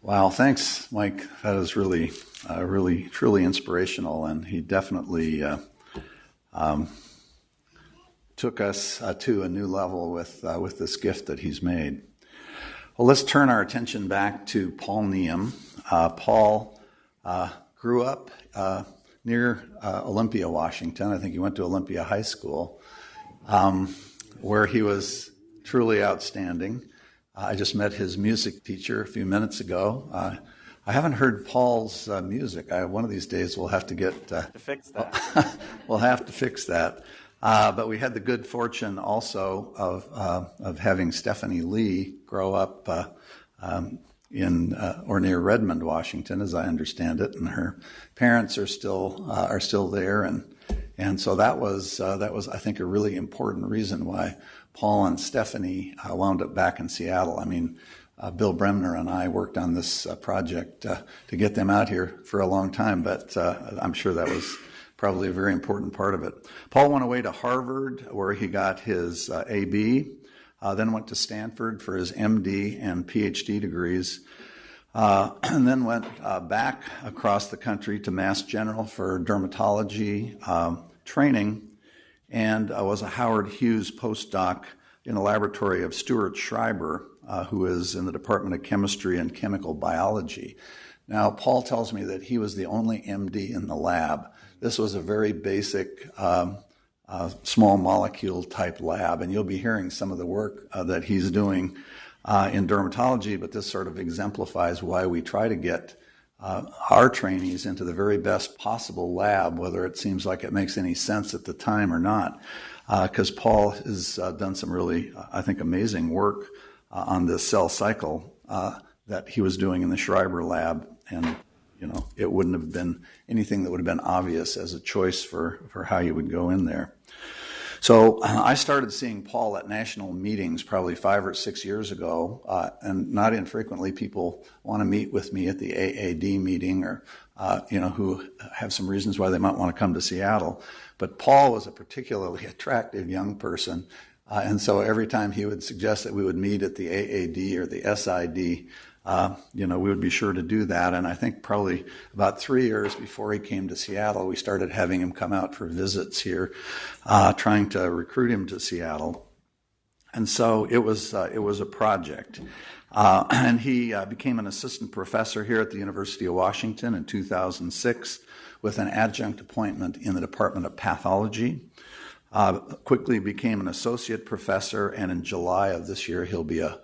Wow, thanks, Mike. That is really, truly inspirational, and he definitely took us to a new level with this gift that he's made. Well, let's turn our attention back to Paul Nghiem. Paul grew up near Olympia, Washington. I think he went to Olympia High School, where he was truly outstanding. I just met his music teacher a few minutes ago. I haven't heard Paul's music. One of these days we'll have to get to fix that. We'll have to fix that. But we had the good fortune also of having Stephanie Lee grow up in or near Redmond, Washington, as I understand it, and her parents are still there, and so that was I think a really important reason why Paul and Stephanie wound up back in Seattle. I mean, Bill Bremner and I worked on this project to get them out here for a long time, but I'm sure that was probably a very important part of it. Paul went away to Harvard, where he got his AB, then went to Stanford for his MD and PhD degrees, and then went back across the country to Mass General for dermatology training, and was a Howard Hughes postdoc in the laboratory of Stuart Schreiber, who is in the Department of Chemistry and Chemical Biology. Now, Paul tells me that he was the only MD in the lab. This was a very basic small molecule type lab, and you'll be hearing some of the work that he's doing in dermatology, but this sort of exemplifies why we try to get our trainees into the very best possible lab, whether it seems like it makes any sense at the time or not, because Paul has done some really, I think, amazing work on this cell cycle that he was doing in the Schreiber lab, and it wouldn't have been anything that would have been obvious as a choice for how you would go in there. So I started seeing Paul at national meetings probably 5 or 6 years ago, and not infrequently people want to meet with me at the AAD meeting, or who have some reasons why they might want to come to Seattle. But Paul was a particularly attractive young person, and so every time he would suggest that we would meet at the AAD or the SID, we would be sure to do that. And I think probably about 3 years before he came to Seattle, we started having him come out for visits here, trying to recruit him to Seattle. And so it was a project. And he became an assistant professor here at the University of Washington in 2006 with an adjunct appointment in the Department of Pathology. Quickly became an associate professor, and in July of this year he'll be a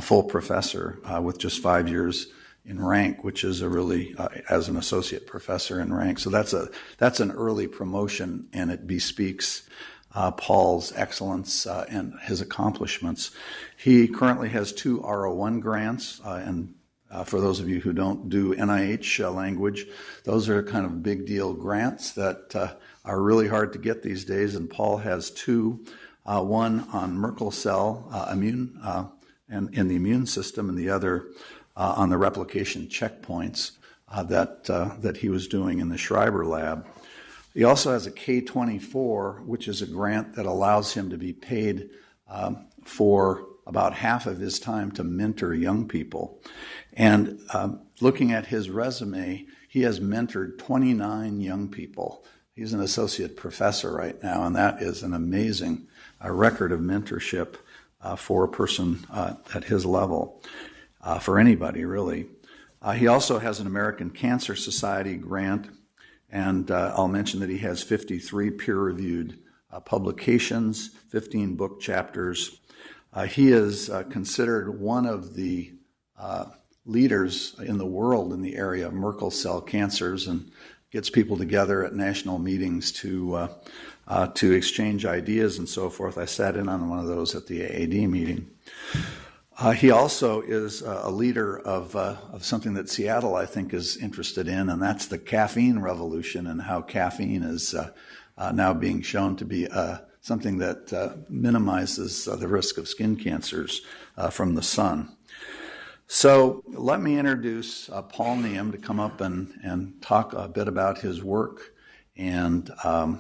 full professor with just 5 years in rank, which is a really as an associate professor in rank. So that's an early promotion, and it bespeaks Paul's excellence and his accomplishments. He currently has 2 R01 grants, and for those of you who don't do NIH language, those are kind of big deal grants that are really hard to get these days, and Paul has 2, one on Merkel cell immune and in the immune system, and the other on the replication checkpoints that he was doing in the Schreiber lab. He also has a K-24, which is a grant that allows him to be paid for about half of his time to mentor young people. And looking at his resume, he has mentored 29 young people. He's an associate professor right now, and that is an amazing record of mentorship for a person at his level, for anybody really. He also has an American Cancer Society grant, and I'll mention that he has 53 peer-reviewed publications, 15 book chapters. He is considered one of the leaders in the world in the area of Merkel cell cancers, and gets people together at national meetings to exchange ideas and so forth. I sat in on one of those at the AAD meeting. He also is a leader of something that Seattle, I think, is interested in, and that's the caffeine revolution, and how caffeine is now being shown to be something that minimizes the risk of skin cancers from the sun. So let me introduce Paul Nghiem to come up and talk a bit about his work, and I'm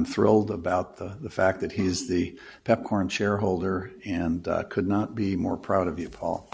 thrilled about the fact that he's the Pepcorn shareholder, and could not be more proud of you, Paul.